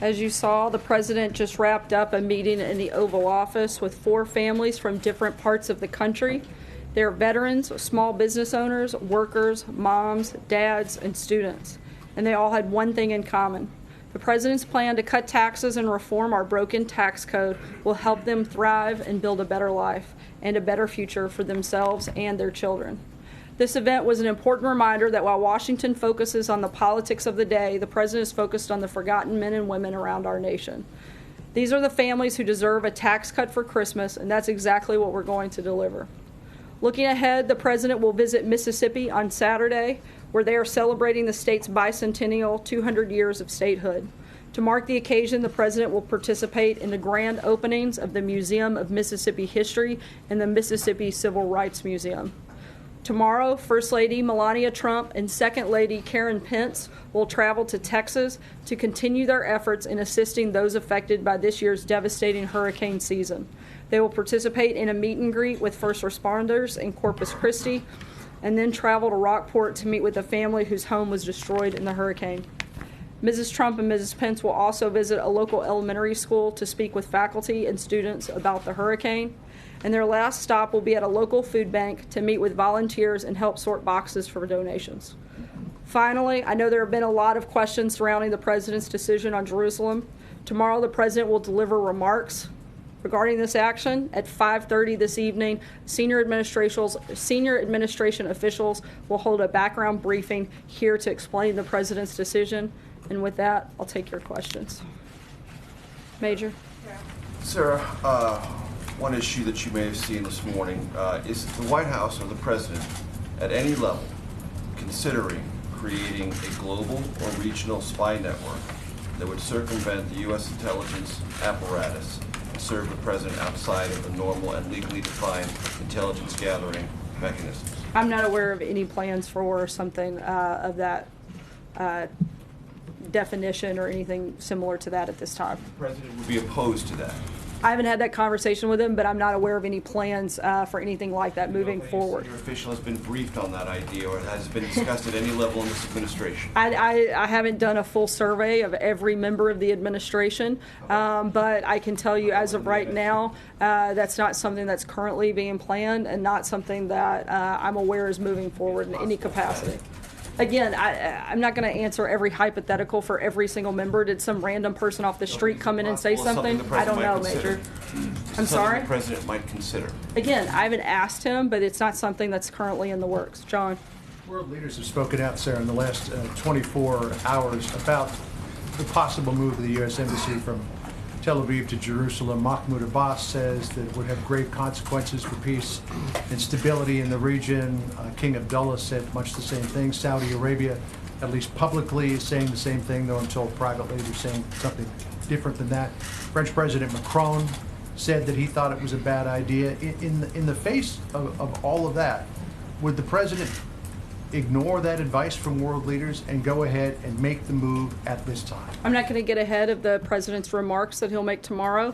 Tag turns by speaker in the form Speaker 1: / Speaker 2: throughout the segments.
Speaker 1: As you saw, the president just wrapped up a meeting in the Oval Office with 4 families from different parts of the country. They're veterans, small business owners, workers, moms, dads, and students. And they all had one thing in common. The president's plan to cut taxes and reform our broken tax code will help them thrive and build a better life and a better future for themselves and their children. This event was an important reminder that while Washington focuses on the politics of the day, the president is focused on the forgotten men and women around our nation. These are the families who deserve a tax cut for Christmas, and that's exactly what we're going to deliver. Looking ahead, the president will visit Mississippi on Saturday, where they are celebrating the state's bicentennial 200 years of statehood. To mark the occasion, the president will participate in the grand openings of the Museum of Mississippi History and the Mississippi Civil Rights Museum. Tomorrow, First Lady Melania Trump and Second Lady Karen Pence will travel to Texas to continue their efforts in assisting those affected by this year's devastating hurricane season. They will participate in a meet and greet with first responders in Corpus Christi and then travel to Rockport to meet with a family whose home was destroyed in the hurricane. Mrs. Trump and Mrs. Pence will also visit a local elementary school to speak with faculty and students about the hurricane. And their last stop will be at a local food bank to meet with volunteers and help sort boxes for donations. Finally, I know there have been a lot of questions surrounding the president's decision on Jerusalem. Tomorrow, the president will deliver remarks regarding this action. At 5:30 this evening, senior administration officials will hold a background briefing here to explain the president's decision. And with that, I'll take your questions. Major?
Speaker 2: Sarah, one issue that you may have seen this morning is the White House or the president at any level considering creating a global or regional spy network that would circumvent the U.S. intelligence apparatus and serve the president outside of the normal and legally defined intelligence gathering mechanisms?
Speaker 1: I'm not aware of any plans for something of that definition or anything similar to that at this time.
Speaker 2: The president would be opposed to that.
Speaker 1: I haven't had that conversation with him, but I'm not aware of any plans for anything like that moving forward.
Speaker 2: Your official has been briefed on that idea, or has been discussed at any level in this administration?
Speaker 1: I haven't done a full survey of every member of the administration, but I can tell you as of right now, that's not something that's currently being planned and not something that I'm aware is moving forward in any capacity. Again, I'm not going to answer every hypothetical for every single member. Did some random person off the street come in and say something? I don't know, Major. I'm sorry?
Speaker 2: The president might consider.
Speaker 1: Again, I haven't asked him, but it's not something that's currently in the works. John?
Speaker 3: World leaders have spoken out, Sarah, in the last 24 hours about the possible move of the U.S. Embassy from Tel Aviv to Jerusalem. Mahmoud Abbas says that it would have grave consequences for peace and stability in the region. King Abdullah said much the same thing. Saudi Arabia, at least publicly, is saying the same thing, though I'm told privately they're saying something different than that. French President Macron said that he thought it was a bad idea. In the face of all of that, would the president ignore that advice from world leaders and go ahead and make the move at this time?
Speaker 1: I'm not going to get ahead of the president's remarks that he'll make tomorrow.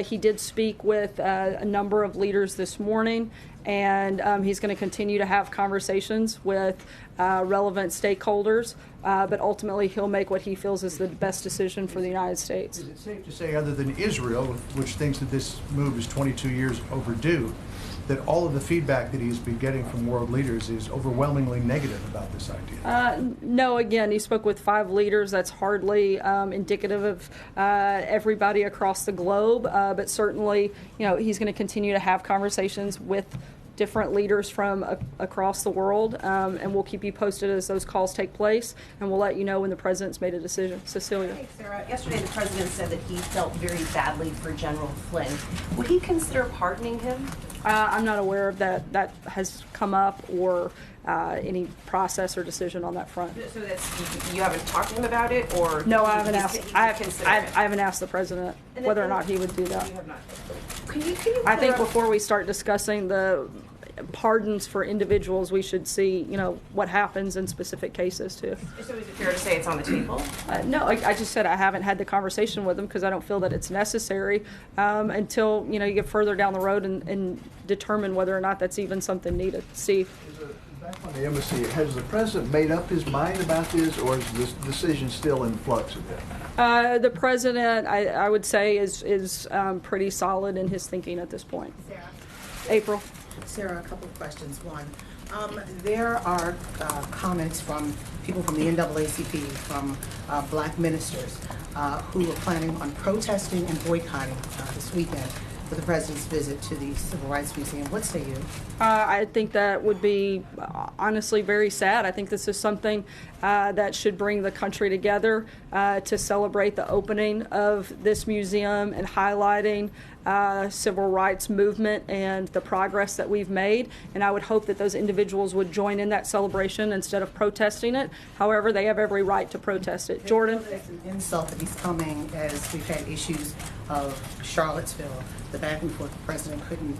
Speaker 1: He did speak with a number of leaders this morning, and he's going to continue to have conversations with relevant stakeholders, but ultimately he'll make what he feels is the best decision for the United States.
Speaker 3: Is it safe to say, other than Israel, which thinks that this move is 22 years overdue, that all of the feedback that he's been getting from world leaders is overwhelmingly negative about this idea?
Speaker 1: No, again, he spoke with 5 leaders. That's hardly indicative of everybody across the globe, but certainly, he's going to continue to have conversations with different leaders from across the world, and we'll keep you posted as those calls take place, and we'll let you know when the president's made a decision. Cecilia.
Speaker 4: Hey, Sarah. Yesterday, the president said that he felt very badly for General Flynn. Would he consider pardoning him?
Speaker 1: I'm not aware of that has come up or any process or decision on that front.
Speaker 4: So that's, you haven't talked to him about it, or
Speaker 1: no? I haven't asked. I haven't asked the president whether or not he would do that.
Speaker 4: You have not. Can you
Speaker 1: I think before we start discussing the pardons for individuals, we should see, what happens in specific cases too.
Speaker 4: So is it fair to say it's on the table?
Speaker 1: No, I just said I haven't had the conversation with him because I don't feel that it's necessary until you get further down the road and determine whether or not that's even something needed. Steve.
Speaker 5: Back on the embassy, has the president made up his mind about this, or is this decision still in flux a bit?
Speaker 1: The president, I would say, is pretty solid in his thinking at this point.
Speaker 5: Sarah?
Speaker 1: April.
Speaker 5: Sarah, a couple of questions. One, there are comments from people from the NAACP, from black ministers, who are planning on protesting and boycotting this weekend for the president's visit to the Civil Rights Museum. What say you?
Speaker 1: I think that would be honestly very sad. I think this is something that should bring the country together to celebrate the opening of this museum and highlighting civil rights movement and the progress that we've made. And I would hope that those individuals would join in that celebration instead of protesting it. However, they have every right to protest it. Jordan?
Speaker 5: It's an insult that he's coming as we've had issues of Charlottesville, the back and forth. The president couldn't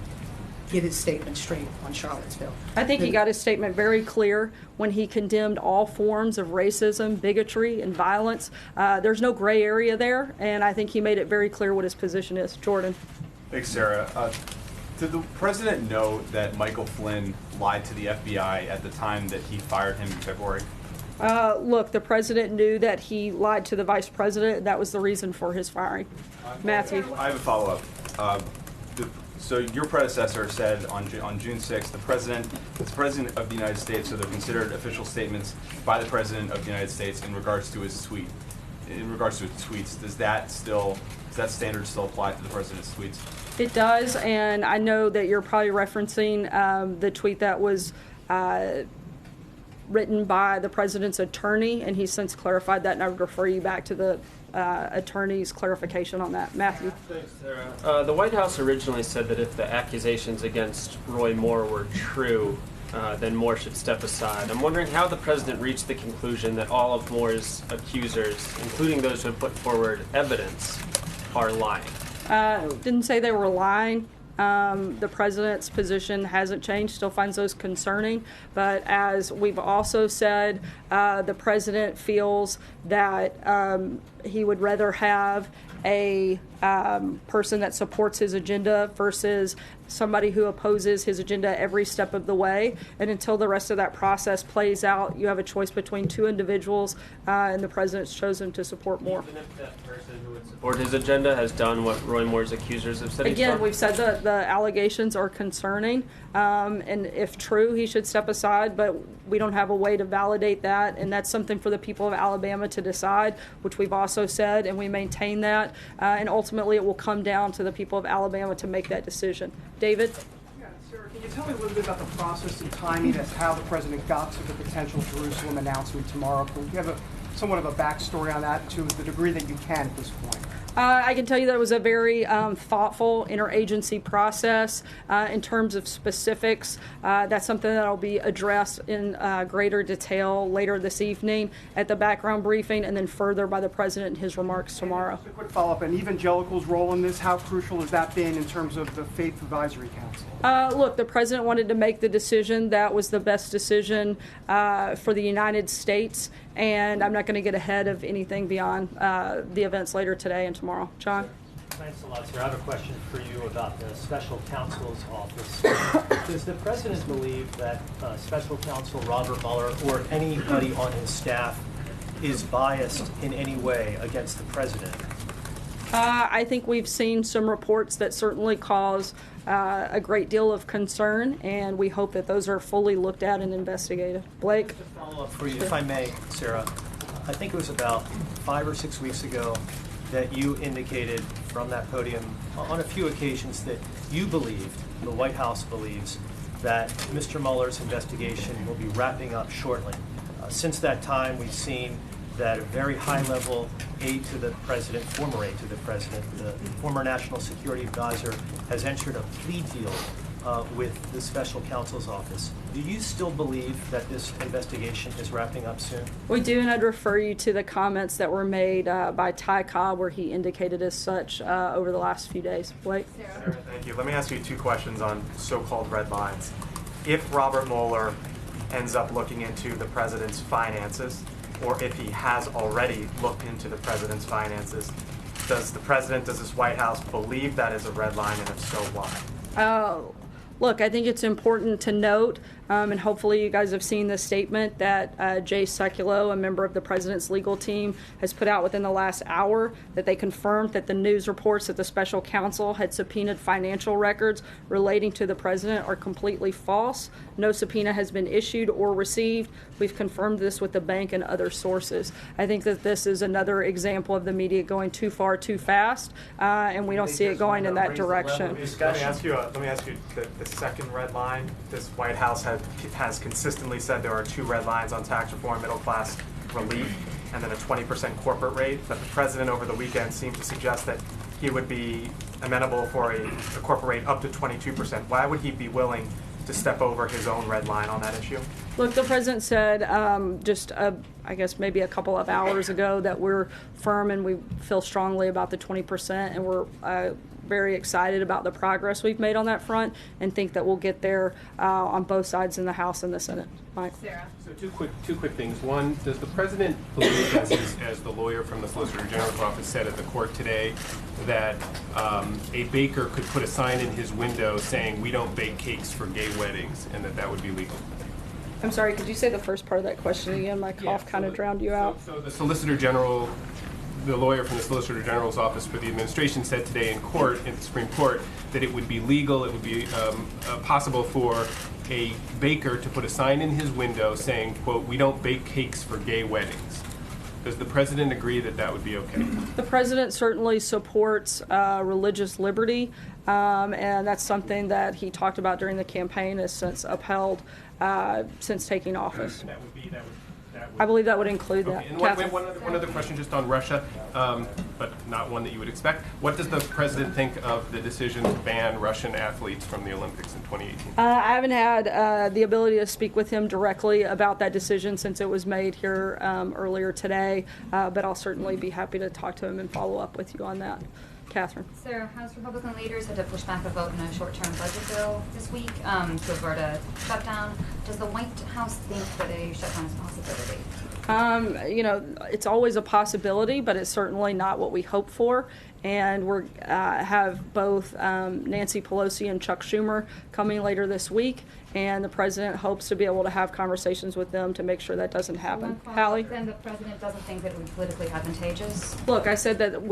Speaker 5: get his statement straight on Charlottesville.
Speaker 1: I think he got his statement very clear when he condemned all forms of racism, bigotry, and violence. There's no gray area there, and I think he made it very clear what his position is. Jordan.
Speaker 6: Thanks, Sarah. Did the president know that Michael Flynn lied to the FBI at the time that he fired him in February?
Speaker 1: Look, the president knew that he lied to the vice president. That was the reason for his firing. Matthew.
Speaker 6: I have a follow-up. So your predecessor said on June 6th, the president of the United States, so they're considered official statements by the president of the United States in regards to his tweet. In regards to his tweets, does that standard still apply to the president's tweets?
Speaker 1: It does, and I know that you're probably referencing the tweet that was written by the president's attorney, and he's since clarified that, and I would refer you back to the attorney's clarification on that. Matthew.
Speaker 7: Thanks, Sarah. The White House originally said that if the accusations against Roy Moore were true, then Moore should step aside. I'm wondering how the president reached the conclusion that all of Moore's accusers, including those who have put forward evidence, are lying.
Speaker 1: Didn't say they were lying. The president's position hasn't changed, still finds those concerning. But as we've also said, the president feels that he would rather have a person that supports his agenda versus somebody who opposes his agenda every step of the way. And until the rest of that process plays out, you have a choice between two individuals, and the president's chosen to support Moore.
Speaker 7: Even if that person who would support his agenda has done what Roy Moore's accusers have said he's done?
Speaker 1: Again, we've said that the allegations are concerning, and if true, he should step aside, but we don't have a way to validate that, and that's something for the people of Alabama to decide, which we've also said, and we maintain that, and ultimately it will come down to the people of Alabama to make that decision. David?
Speaker 8: Yeah, Sarah, can you tell me a little bit about the process and timing as how the president got to the potential Jerusalem announcement tomorrow? Can you have somewhat of a backstory on that to the degree that you can at this point?
Speaker 1: I can tell you that it was a very thoughtful interagency process. In terms of specifics, that's something that will be addressed in greater detail later this evening at the background briefing, and then further by the president in his remarks tomorrow.
Speaker 8: Just a quick follow-up, and evangelicals' role in this, how crucial has that been in terms of the Faith Advisory Council?
Speaker 1: Look, the president wanted to make the decision that was the best decision for the United States, and I'm not going to get ahead of anything beyond the events later today and tomorrow. John?
Speaker 9: Thanks a lot, sir. I have a question for you about the special counsel's office. Does the president believe that special counsel Robert Mueller or anybody on his staff is biased in any way against the president?
Speaker 1: I think we've seen some reports that certainly cause a great deal of concern, and we hope that those are fully looked at and investigated. Blake?
Speaker 10: Just a follow-up for you, if I may, Sarah. I think it was about 5 or 6 weeks ago that you indicated from that podium on a few occasions that you believed, the White House believes, that Mr. Mueller's investigation will be wrapping up shortly. Since that time, we've seen that a very high-level aide to the president, former aide to the president, the former national security advisor, has entered a plea deal with the special counsel's office. Do you still believe that this investigation is wrapping up soon?
Speaker 1: We do, and I'd refer you to the comments that were made by Ty Cobb, where he indicated as such over the last few days. Blake?
Speaker 11: Sarah, thank you. Let me ask you 2 questions on so-called red lines. If Robert Mueller ends up looking into the president's finances, or if he has already looked into the president's finances, does this White House believe that is a red line, and if so, why?
Speaker 1: Look, I think it's important to note And hopefully you guys have seen the statement that Jay Sekulow, a member of the president's legal team, has put out within the last hour, that they confirmed that the news reports that the special counsel had subpoenaed financial records relating to the president are completely false. No subpoena has been issued or received. We've confirmed this with the bank and other sources. I think that this is another example of the media going too far too fast, and we don't see it going in that direction.
Speaker 11: Let me ask you the second red line. This White House has consistently said there are 2 red lines on tax reform, middle class relief, and then a 20% corporate rate. But the president over the weekend seemed to suggest that he would be amenable for a corporate rate up to 22%. Why would he be willing to step over his own red line on that issue?
Speaker 1: Look, the president said I guess maybe a couple of hours ago that we're firm and we feel strongly about the 20%, and we're very excited about the progress we've made on that front, and think that we'll get there on both sides in the House and the Senate. Mike.
Speaker 4: Sarah.
Speaker 12: So two quick things. One, does the president believe, as the lawyer from the Solicitor General's office said at the court today, that a baker could put a sign in his window saying, "We don't bake cakes for gay weddings," and that would be legal?
Speaker 1: I'm sorry, could you say the first part of that question again? My cough kind of drowned you out.
Speaker 12: So the Solicitor General, the lawyer from the Solicitor General's office for the administration, said today in court, in the Supreme Court, that it would be legal, it would be possible for a baker to put a sign in his window saying, quote, "We don't bake cakes for gay weddings." Does the president agree that that would be okay?
Speaker 1: The president certainly supports religious liberty, and that's something that he talked about during the campaign, has since upheld since taking office.
Speaker 12: And that would
Speaker 1: I believe that would include that.
Speaker 12: Okay. And one other question just on Russia, but not one that you would expect. What does the president think of the decision to ban Russian athletes from the Olympics in 2018?
Speaker 1: I haven't had the ability to speak with him directly about that decision since it was made here earlier today, but I'll certainly be happy to talk to him and follow up with you on that. Catherine.
Speaker 13: Sarah, House Republican leaders had to push back a vote in a short-term budget bill this week to avert a shutdown. Does the White House think that a shutdown is a possibility?
Speaker 1: It's always a possibility, but it's certainly not what we hope for. And we have both Nancy Pelosi and Chuck Schumer coming later this week, and the president hopes to be able to have conversations with them to make sure that doesn't happen. Hallie?
Speaker 13: Then the president doesn't think that it would be politically advantageous?
Speaker 1: Look, I said that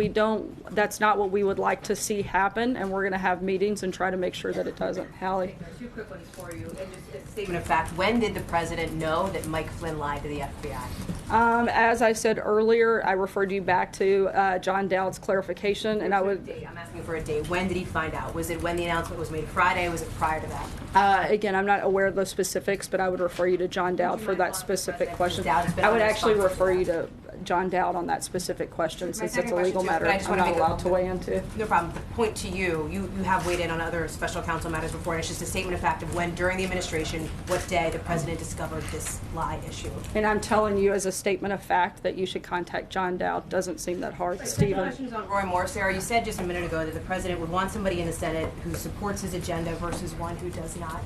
Speaker 1: that's not what we would like to see happen, and we're going to have meetings and try to make sure that it doesn't. Hallie?
Speaker 4: Two quick ones for you. And just a statement of fact, when did the president know that Mike Flynn lied to the FBI?
Speaker 1: As I said earlier, I referred you back to John Dowd's clarification, and
Speaker 4: I'm asking for a date. When did he find out? Was it when the announcement was made Friday? Was it prior to that?
Speaker 1: Again, I'm not aware of those specifics, but I would refer you to John Dowd for that specific question. I would actually refer you to John Dowd on that specific question, since it's a legal matter I'm not allowed to weigh into.
Speaker 4: No problem. The point to you, you have weighed in on other special counsel matters before, and it's just a statement of fact of when, during the administration, what day the president discovered this lie issue.
Speaker 1: And I'm telling you as a statement of fact that you should contact John Dowd. Doesn't seem that hard.
Speaker 4: Right,
Speaker 1: Stephen.
Speaker 4: Questions on Roy Moore. Sarah, you said just a minute ago that the president would want somebody in the Senate who supports his agenda versus one who does not.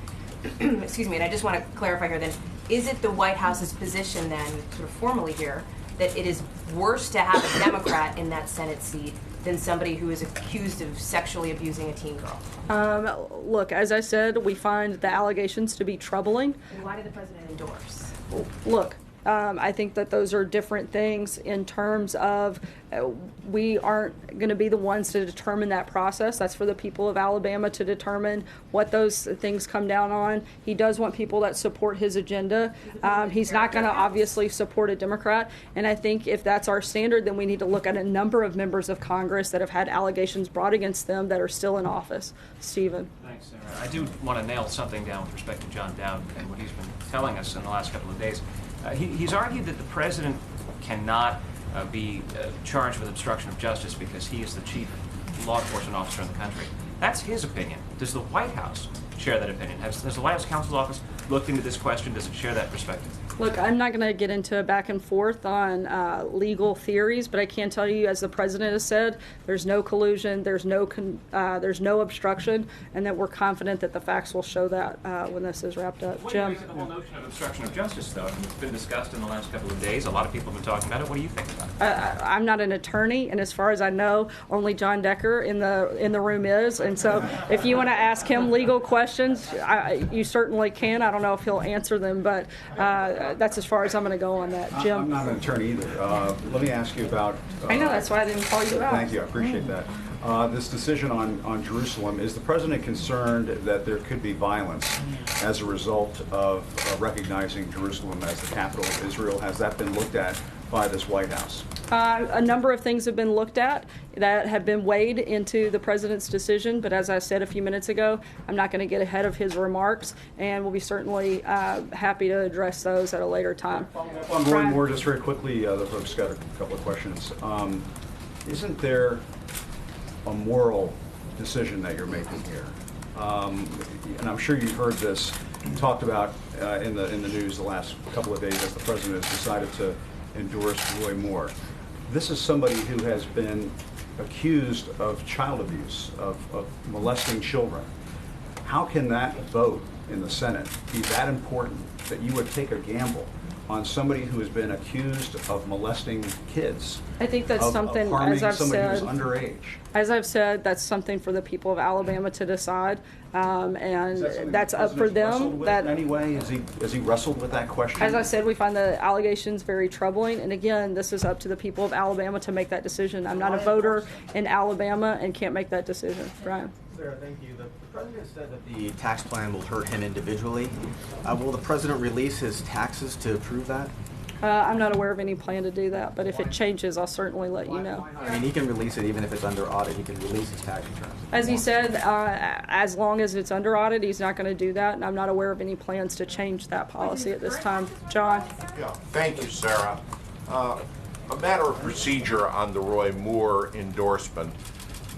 Speaker 4: Excuse me, and I just want to clarify here then, is it the White House's position then, sort of formally here, that it is worse to have a Democrat in that Senate seat than somebody who is accused of sexually abusing a teen girl?
Speaker 1: Look, as I said, we find the allegations to be troubling.
Speaker 4: And why did the president endorse?
Speaker 1: Look, I think that those are different things in terms of we aren't going to be the ones to determine that process. That's for the people of Alabama to determine what those things come down on. He does want people that support his agenda. He's not going to obviously support a Democrat. And I think if that's our standard, then we need to look at a number of members of Congress that have had allegations brought against them that are still in office. Stephen.
Speaker 14: Thanks, Sarah. I do want to nail something down with respect to John Dowd and what he's been telling us in the last couple of days. He's argued that the president cannot be charged with obstruction of justice because he is the chief law enforcement officer in the country. That's his opinion. Does the White House share that opinion? Has the White House counsel's office looked into this question? Does it share that perspective?
Speaker 1: Look, I'm not going to get into a back and forth on legal theories, but I can tell you, as the president has said, there's no collusion, there's no obstruction, and that we're confident that the facts will show that when this is wrapped up.
Speaker 14: What do you
Speaker 1: Jim?
Speaker 14: think of the whole notion of obstruction of justice, though? I mean, it's been discussed in the last couple of days. A lot of people have been talking about it. What do you think about it?
Speaker 1: I'm not an attorney, and as far as I know, only John Decker in the room is. And so, if you want to ask him legal questions, you certainly can. I don't know if he'll answer them, but that's as far as I'm going to go on that. Jim?
Speaker 15: I'm not an attorney either. Let me ask you about...
Speaker 1: I know, that's why I didn't call you out.
Speaker 15: Thank you, I appreciate that. This decision on Jerusalem, is the president concerned that there could be violence as a result of recognizing Jerusalem as the capital of Israel? Has that been looked at by this White House?
Speaker 1: A number of things have been looked at that have been weighed into the president's decision, but as I said a few minutes ago, I'm not going to get ahead of his remarks, and we'll be certainly happy to address those at a later time.
Speaker 15: On Roy Moore, just very quickly, the folks got a couple of questions. Isn't there a moral decision that you're making here? And I'm sure you've heard this talked about in the news the last couple of days as the president has decided to endorse Roy Moore. This is somebody who has been accused of child abuse, of molesting children. How can that vote in the Senate be that important that you would take a gamble on somebody who has been accused of molesting kids?
Speaker 1: I think that's
Speaker 15: of
Speaker 1: something,
Speaker 15: harming
Speaker 1: as I've
Speaker 15: somebody
Speaker 1: said,
Speaker 15: who's underage.
Speaker 1: As I've said, that's something for the people of Alabama to decide, and that's up for them.
Speaker 15: That in any way, has he wrestled with that question?
Speaker 1: As I said, we find the allegations very troubling, and again, this is up to the people of Alabama to make that decision. I'm not a voter in Alabama and can't make that decision. Brian.
Speaker 16: Sarah, thank you. The president said that the tax plan will hurt him individually. Will the president release his taxes to prove that?
Speaker 1: I'm not aware of any plan to do that, but if it changes, I'll certainly let you know.
Speaker 16: I mean, he can release it even if it's under audit. He can release his tax returns.
Speaker 1: As he said, as long as it's under audit, he's not going to do that, and I'm not aware of any plans to change that policy at this time. John?
Speaker 17: Yeah, thank you, Sarah. A matter of procedure on the Roy Moore endorsement.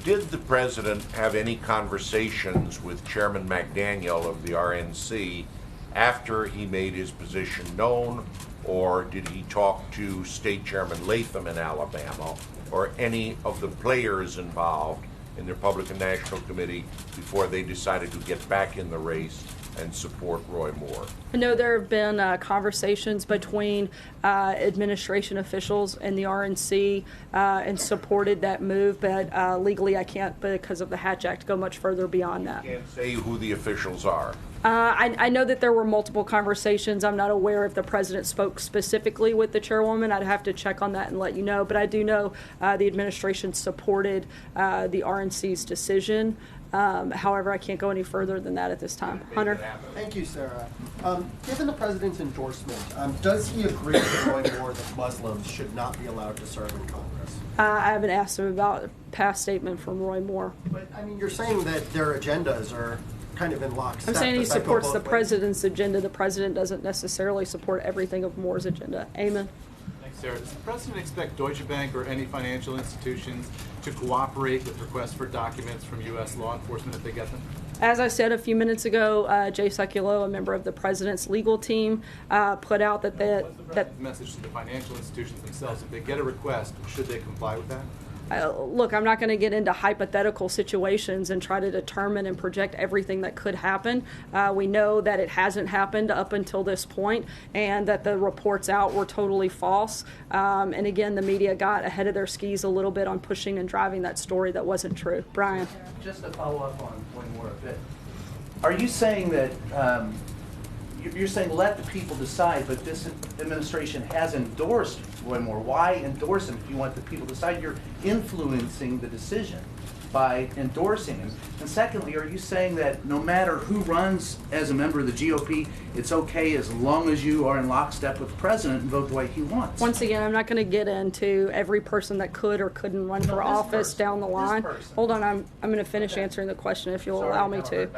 Speaker 17: Did the president have any conversations with Chairman McDaniel of the RNC after he made his position known, or did he talk to State Chairman Latham in Alabama or any of the players involved in the Republican National Committee before they decided to get back in the race and support Roy Moore?
Speaker 1: I know there have been conversations between administration officials and the RNC and supported that move, but legally I can't, because of the Hatch Act, go much further beyond that.
Speaker 17: You can't say who the officials are.
Speaker 1: I know that there were multiple conversations. I'm not aware if the president spoke specifically with the chairwoman. I'd have to check on that and let you know. But I do know the administration supported the RNC's decision. However, I can't go any further than that at this time. Hunter?
Speaker 18: Thank you, Sarah. Given the president's endorsement, does he agree with Roy Moore that Muslims should not be allowed to serve in Congress?
Speaker 1: I haven't asked him about a past statement from Roy Moore.
Speaker 18: But, I mean, you're saying that their agendas are kind of in lockstep.
Speaker 1: I'm saying he
Speaker 18: Does that go
Speaker 1: supports
Speaker 18: both
Speaker 1: the
Speaker 18: ways?
Speaker 1: president's agenda. The president doesn't necessarily support everything of Moore's agenda. Amen.
Speaker 19: Thanks, Sarah. Does the president expect Deutsche Bank or any financial institutions to cooperate with requests for documents from U.S. law enforcement if they get them?
Speaker 1: As I said a few minutes ago, Jay Sekulow, a member of the president's legal team, put out that
Speaker 19: that message to the financial institutions themselves, if they get a request, should they comply with that?
Speaker 1: Look, I'm not going to get into hypothetical situations and try to determine and project everything that could happen. We know that it hasn't happened up until this point, and that the reports out were totally false. And again, the media got ahead of their skis a little bit on pushing and driving that story that wasn't true. Brian?
Speaker 20: Just to follow up on one more a bit, are you saying that you're saying let the people decide, but this administration has endorsed Roy Moore? Why endorse him if you want the people to decide? You're influencing the decision by endorsing him. And secondly, are you saying that no matter who runs as a member of the GOP, it's okay as long as you are in lockstep with the president and vote the way he wants?
Speaker 1: Once again, I'm not going to get into every person that could or couldn't run for office down the line. Hold on, I'm going to finish answering the question if you'll allow me to.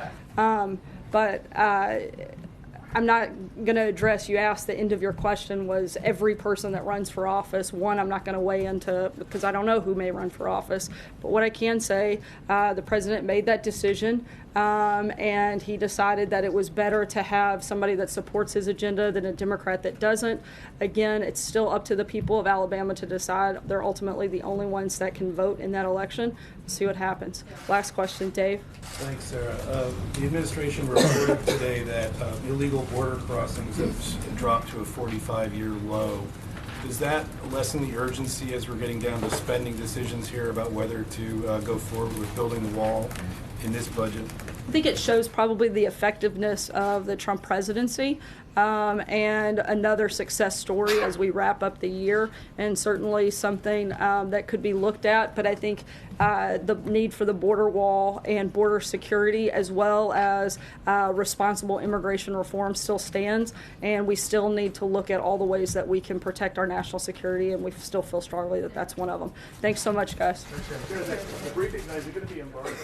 Speaker 1: I'm not going to address, you asked, the end of your question was every person that runs for office. One, I'm not going to weigh into, because I don't know who may run for office. But what I can say, the president made that decision. and he decided that it was better to have somebody that supports his agenda than a Democrat that doesn't. Again, it's still up to the people of Alabama to decide. They're ultimately the only ones that can vote in that election. We'll see what happens. Last question, Dave.
Speaker 21: Thanks, Sarah. The administration reported today that illegal border crossings have dropped to a 45-year low. Does that lessen the urgency as we're getting down to spending decisions here about whether to go forward with building the wall in this budget?
Speaker 1: I think it shows probably the effectiveness of the Trump presidency, and another success story as we wrap up the year, and certainly something that could be looked at. But I think the need for the border wall and border security, as well as responsible immigration reform, still stands, and we still need to look at all the ways that we can protect our national security, and we still feel strongly that that's one of them. Thanks so much, guys.
Speaker 21: The briefing guys are going to be embargoed.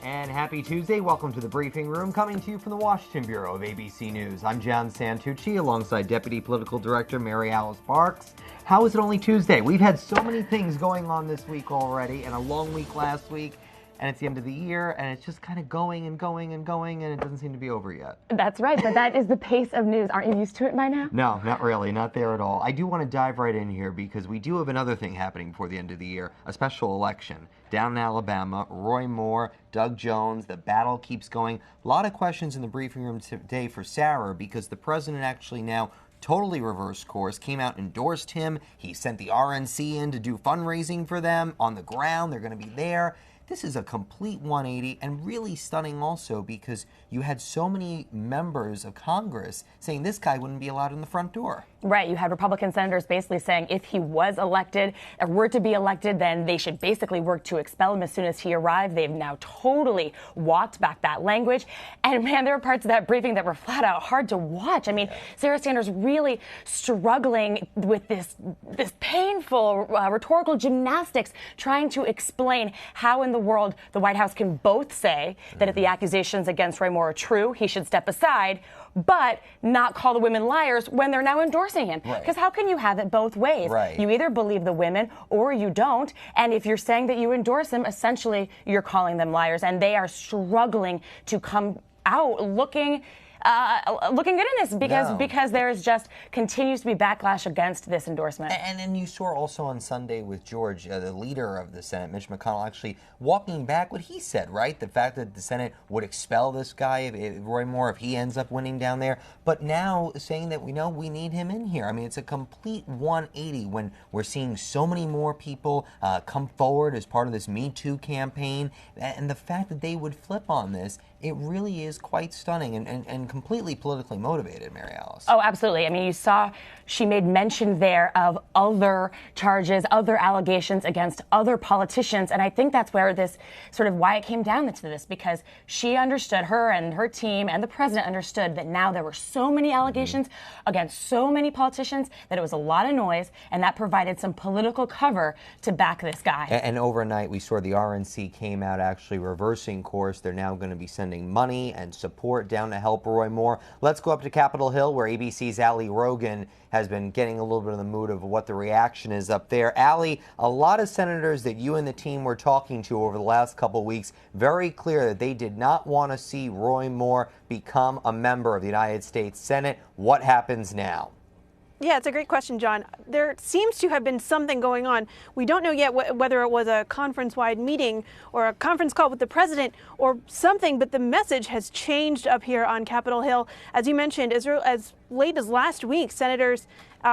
Speaker 22: And happy Tuesday. Welcome to the briefing room, coming to you from the Washington Bureau of ABC News. I'm John Santucci, alongside Deputy Political Director Mary Alice Parks. How is it only Tuesday? We've had so many things going on this week already, and a long week last week, and it's the end of the year, and it's just kind of going and going and going, and it doesn't seem to be over yet.
Speaker 23: That's right, but that is the pace of news. Aren't you used to it by now?
Speaker 22: No, not really. Not there at all. I do want to dive right in here because we do have another thing happening before the end of the year, a special election. Down in Alabama, Roy Moore, Doug Jones, the battle keeps going. A lot of questions in the briefing room today for Sarah because the president actually now totally reversed course, came out, endorsed him. He sent the RNC in to do fundraising for them on the ground. They're going to be there. This is a complete 180 and really stunning also because you had so many members of Congress saying this guy wouldn't be allowed in the front door.
Speaker 23: Right. You had Republican senators basically saying if he was elected or were to be elected, then they should basically work to expel him as soon as he arrived. They've now totally walked back that language. And man, there were parts of that briefing that were flat out hard to watch. I mean, Sarah Sanders really struggling with this painful rhetorical gymnastics, trying to explain how in the world the White House can both say that if the accusations against Roy Moore are true, he should step aside, but not call the women liars when they're now endorsing him. Because how can you have it both ways? You either believe the women or you don't. And if you're saying that you endorse them, essentially you're calling them liars. And they are struggling to come out looking good in this because there's just continues to be backlash against this endorsement.
Speaker 22: And you saw also on Sunday with George, the leader of the Senate, Mitch McConnell, actually walking back what he said, right? The fact that the Senate would expel this guy, Roy Moore, if he ends up winning down there. But now saying that we need him in here. I mean, it's a complete 180 when we're seeing so many more people come forward as part of this Me Too campaign. And the fact that they would flip on this, it really is quite stunning and completely politically motivated, Mary Alice.
Speaker 23: Oh, absolutely. I mean, you saw she made mention there of other charges, other allegations against other politicians. And I think that's where this sort of why it came down to this, because she understood, her and her team and the president understood that now there were so many allegations against so many politicians that it was a lot of noise, and that provided some political cover to back this guy.
Speaker 22: And overnight, we saw the RNC came out actually reversing course. They're now going to be sending money and support down to help Roy Moore. Let's go up to Capitol Hill, where ABC's Ali Rogan has been getting a little bit of the mood of what the reaction is up there. Ali, a lot of senators that you and the team were talking to over the last couple of weeks, very clear that they did not want to see Roy Moore become a member of the United States Senate. What happens now?
Speaker 24: Yeah, it's a great question, John. There seems to have been something going on. We don't know yet whether it was a conference-wide meeting or a conference call with the president or something, but the message has changed up here on Capitol Hill. As you mentioned, as late as last week, senators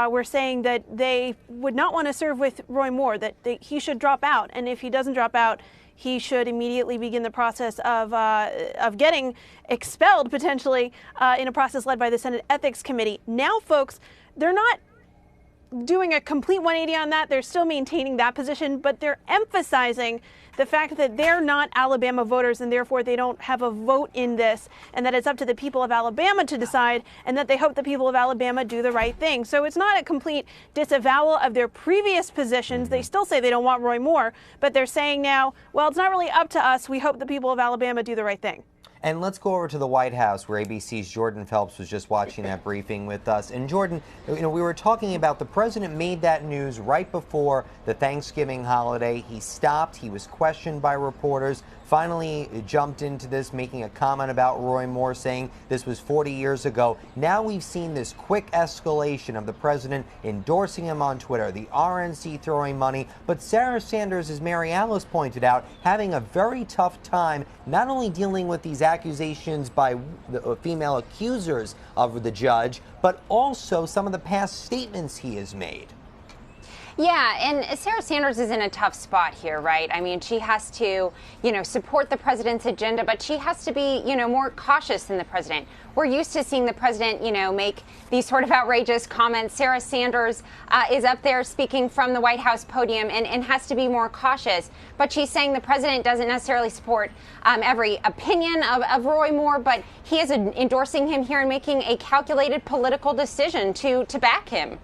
Speaker 24: were saying that they would not want to serve with Roy Moore, that he should drop out. And if he doesn't drop out, he should immediately begin the process of getting expelled, potentially, in a process led by the Senate Ethics Committee. Now, folks, they're not doing a complete 180 on that. They're still maintaining that position, but they're emphasizing the fact that they're not Alabama voters and therefore they don't have a vote in this, and that it's up to the people of Alabama to decide, and that they hope the people of Alabama do the right thing. So it's not a complete disavowal of their previous positions. They still say they don't want Roy Moore, but they're saying now, well, it's not really up to us. We hope the people of Alabama do the right thing.
Speaker 22: And let's go over to the White House, where ABC's Jordan Phelps was just watching that briefing with us. And Jordan, we were talking about the president made that news right before the Thanksgiving holiday. He stopped. He was questioned by reporters. Finally jumped into this, making a comment about Roy Moore, saying this was 40 years ago. Now we've seen this quick escalation of the president endorsing him on Twitter, the RNC throwing money, but Sarah Sanders, as Mary Alice pointed out, having a very tough time not only dealing with these accusations by the female accusers of the judge, but also some of the past statements he has made.
Speaker 2: Yeah, and Sarah Sanders is in a tough spot here, right? I mean, she has to, support the president's agenda, but she has to be, more cautious than the president. We're used to seeing the president, make these sort of outrageous comments. Sarah Sanders is up there speaking from the White House podium and has to be more cautious. But she's saying the president doesn't necessarily support every opinion of Roy Moore, but he is endorsing him here and making a calculated political decision to back him.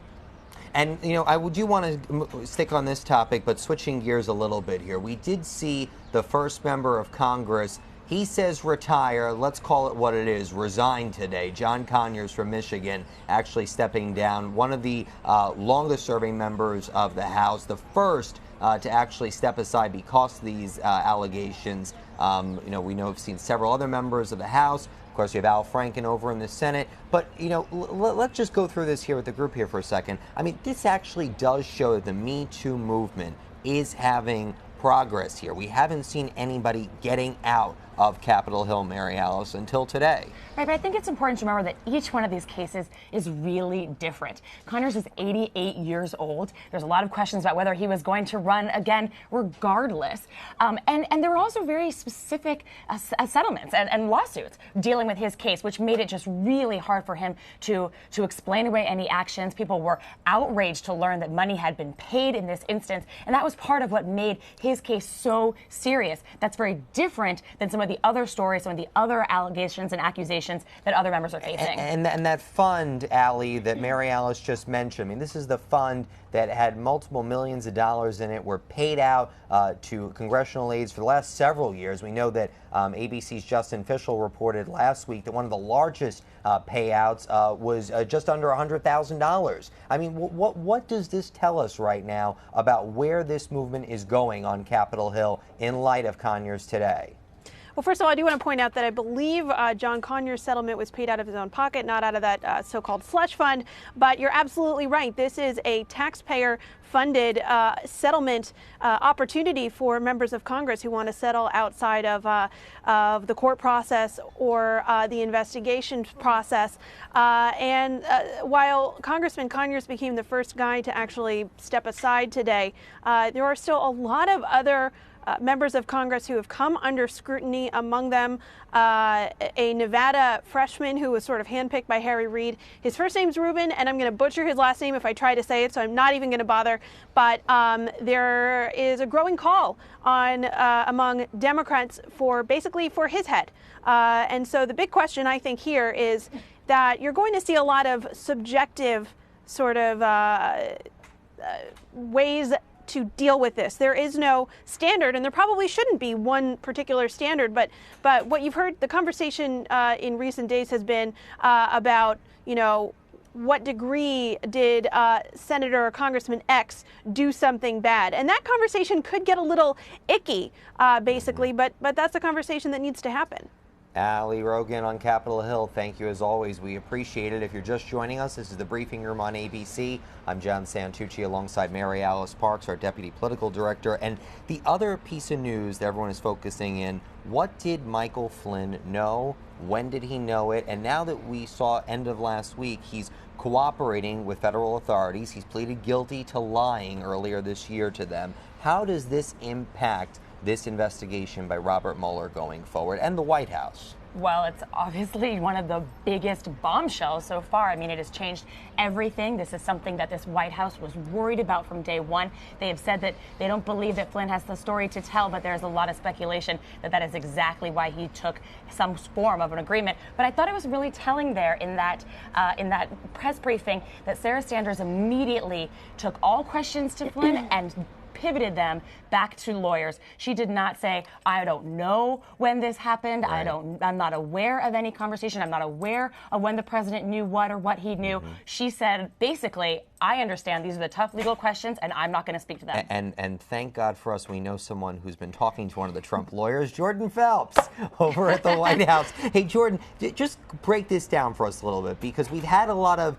Speaker 22: And, I do want to stick on this topic, but switching gears a little bit here. We did see the first member of Congress, he says retire, let's call it what it is, resign today. John Conyers from Michigan actually stepping down, one of the longest serving members of the House, the first to actually step aside because of these allegations. We know we've seen several other members of the House. Of course, you have Al Franken over in the Senate. But, let's just go through this here with the group here for a second. I mean, this actually does show that the Me Too movement is having progress here. We haven't seen anybody getting out of Capitol Hill, Mary Alice, until today.
Speaker 23: Right, but I think it's important to remember that each one of these cases is really different. Conyers is 88 years old. There's a lot of questions about whether he was going to run again regardless. And there were also very specific settlements and lawsuits dealing with his case, which made it just really hard for him to explain away any actions. People were outraged to learn that money had been paid in this instance, and that was part of what made his case so serious. That's very different than some of the other stories, some of the other allegations and accusations that other members are facing.
Speaker 22: And that fund, Allie, that Mary Alice just mentioned, I mean, this is the fund that had multiple millions of dollars in it, were paid out to congressional aides for the last several years. We know that ABC's Justin Fischel reported last week that one of the largest payouts was just under $100,000. I mean, what does this tell us right now about where this movement is going on Capitol Hill in light of Conyers today?
Speaker 24: Well, first of all, I do want to point out that I believe John Conyers' settlement was paid out of his own pocket, not out of that so-called slush fund. But you're absolutely right. This is a taxpayer-funded settlement opportunity for members of Congress who want to settle outside of the court process or the investigation process. While Congressman Conyers became the first guy to actually step aside today, there are still a lot of other members of Congress who have come under scrutiny, among them a Nevada freshman who was sort of handpicked by Harry Reid. His first name's Rubin, and I'm going to butcher his last name if I try to say it, so I'm not even going to bother. But there is a growing call on among Democrats for his head. And so the big question, I think, here is that you're going to see a lot of subjective sort of ways to deal with this. There is no standard, and there probably shouldn't be one particular standard, but what you've heard, the conversation in recent days has been about, what degree did Senator or Congressman X do something bad? And that conversation could get a little icky, basically, but that's a conversation that needs to happen.
Speaker 22: Allie Rogan on Capitol Hill, thank you as always. We appreciate it. If you're just joining us, this is the Briefing Room on ABC. I'm John Santucci alongside Mary Alice Parks, our Deputy Political Director. And the other piece of news that everyone is focusing in, what did Michael Flynn know? When did he know it? And now that we saw end of last week, he's cooperating with federal authorities. He's pleaded guilty to lying earlier this year to them. How does this impact this investigation by Robert Mueller going forward and the White House?
Speaker 23: Well, it's obviously one of the biggest bombshells so far. I mean, it has changed everything. This is something that this White House was worried about from day one. They have said that they don't believe that Flynn has the story to tell, but there's a lot of speculation that that is exactly why he took some form of an agreement. But I thought it was really telling there in that press briefing that Sarah Sanders immediately took all questions to Flynn and pivoted them back to lawyers. She did not say, I don't know when this happened.
Speaker 22: Right.
Speaker 23: I'm not aware of any conversation. I'm not aware of when the president knew what or what he knew. She said, basically, I understand these are the tough legal questions and I'm not going to speak to them.
Speaker 22: And thank God for us, we know someone who's been talking to one of the Trump lawyers, Jordan Phelps, over at the White House. Hey, Jordan, just break this down for us a little bit, because we've had a lot of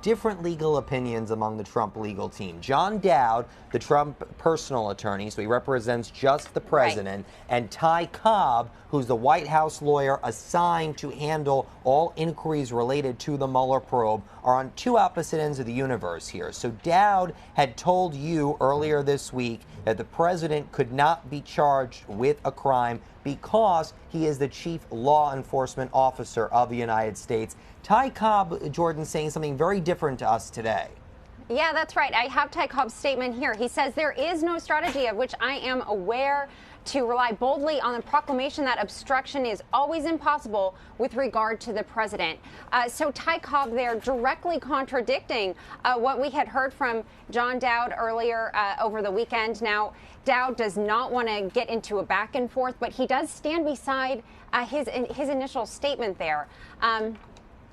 Speaker 22: different legal opinions among the Trump legal team. John Dowd, the Trump personal attorney, so he represents just the president, and Ty Cobb, who's the White House lawyer assigned to handle all inquiries related to the Mueller probe, are on two opposite ends of the universe here. So Dowd had told you earlier this week that the president could not be charged with a crime because he is the chief law enforcement officer of the United States. Ty Cobb, Jordan, saying something very different to us today.
Speaker 2: Yeah, that's right. I have Ty Cobb's statement here. He says there is no strategy of which I am aware to rely boldly on the proclamation that obstruction is always impossible with regard to the president. So Ty Cobb there directly contradicting what we had heard from John Dowd earlier over the weekend. Now, Dowd does not want to get into a back and forth, but he does stand beside his initial statement there.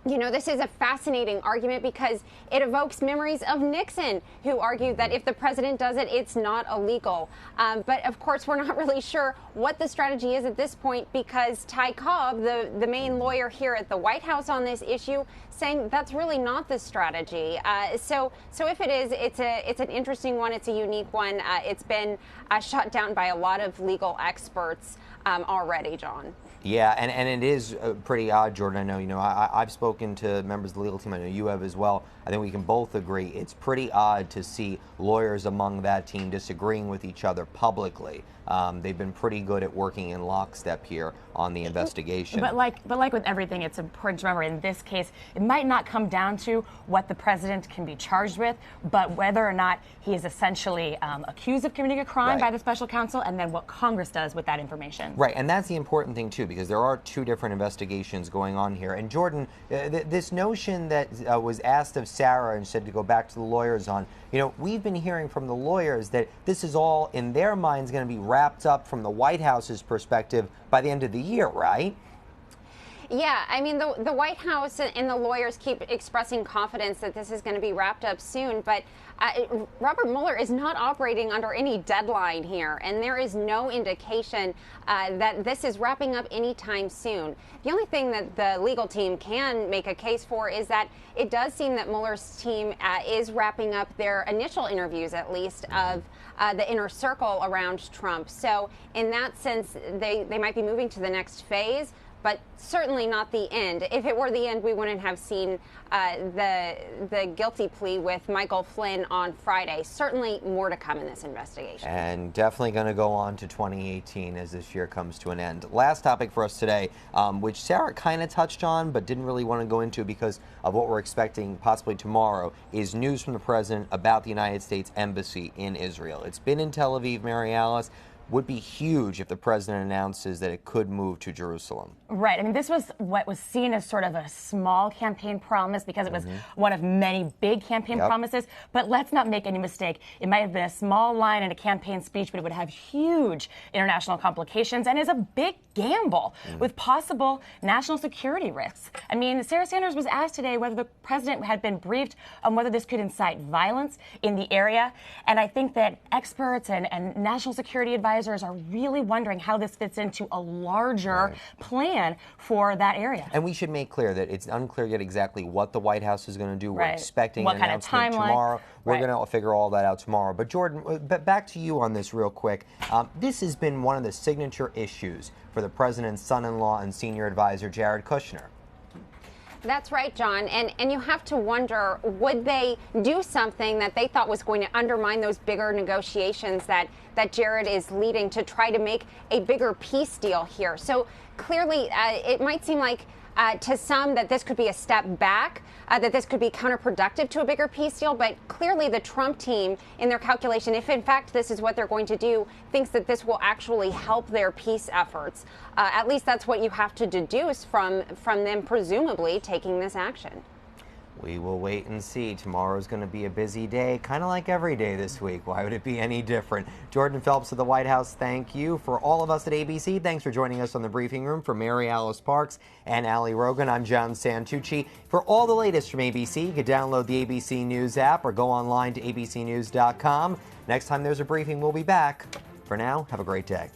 Speaker 2: You know, this is a fascinating argument because it evokes memories of Nixon, who argued that if the president does it, it's not illegal. But of course, we're not really sure what the strategy is at this point, because Ty Cobb, the main lawyer here at the White House on this issue, saying that's really not the strategy. So if it is, it's an interesting one. It's a unique one. It's been shot down by a lot of legal experts already, John.
Speaker 22: Yeah, and it is pretty odd, Jordan. I know, I've spoken to members of the legal team. I know you have as well. I think we can both agree it's pretty odd to see lawyers among that team disagreeing with each other publicly. They've been pretty good at working in lockstep here on the investigation.
Speaker 23: But like with everything, it's important to remember in this case, it might not come down to what the president can be charged with, but whether or not he is essentially accused of committing a crime by the special counsel, and then what Congress does with that information.
Speaker 22: Right, and that's the important thing, too, because there are two different investigations going on here. And Jordan, this notion that was asked of Sarah and said to go back to the lawyers on, we've been hearing from the lawyers that this is all, in their minds, going to be wrapped up from the White House's perspective by the end of the year, right?
Speaker 2: Yeah, I mean, the White House and the lawyers keep expressing confidence that this is going to be wrapped up soon, but Robert Mueller is not operating under any deadline here, and there is no indication that this is wrapping up anytime soon. The only thing that the legal team can make a case for is that it does seem that Mueller's team is wrapping up their initial interviews, at least, of the inner circle around Trump. So in that sense, they might be moving to the next phase, but certainly not the end. If it were the end, we wouldn't have seen the guilty plea with Michael Flynn on Friday. Certainly more to come in this investigation.
Speaker 22: And definitely going to go on to 2018 as this year comes to an end. Last topic for us today, which Sarah kind of touched on but didn't really want to go into because of what we're expecting possibly tomorrow, is news from the president about the United States Embassy in Israel. It's been in Tel Aviv, Mary Alice. Would be huge if the president announces that it could move to Jerusalem.
Speaker 23: Right. I mean, this was what was seen as sort of a small campaign promise because it was one of many big campaign promises. But let's not make any mistake. It might have been a small line in a campaign speech, but it would have huge international complications and is a big gamble with possible national security risks. I mean, Sarah Sanders was asked today whether the president had been briefed on whether this could incite violence in the area. And I think that experts and national security advisors are really wondering how this fits into a larger plan for that area.
Speaker 22: And we should make clear that it's unclear yet exactly what the White House is going to do. We're expecting
Speaker 23: what
Speaker 22: an
Speaker 23: kind
Speaker 22: announcement
Speaker 23: of timeline
Speaker 22: tomorrow. We're going to figure all that out tomorrow. But Jordan, back to you on this real quick. This has been one of the signature issues for the president's son-in-law and senior advisor, Jared Kushner.
Speaker 2: That's right, John. And you have to wonder, would they do something that they thought was going to undermine those bigger negotiations that Jared is leading to try to make a bigger peace deal here? So clearly, it might seem like to some that this could be a step back, that this could be counterproductive to a bigger peace deal. But clearly the Trump team, in their calculation, if in fact this is what they're going to do, thinks that this will actually help their peace efforts. At least that's what you have to deduce from them presumably taking this action.
Speaker 22: We will wait and see. Tomorrow's going to be a busy day, kind of like every day this week. Why would it be any different? Jordan Phelps of the White House, thank you. For all of us at ABC, thanks for joining us on the briefing room. For Mary Alice Parks and Ali Rogan, I'm John Santucci. For all the latest from ABC, you can download the ABC News app or go online to abcnews.com. Next time there's a briefing, we'll be back. For now, have a great day.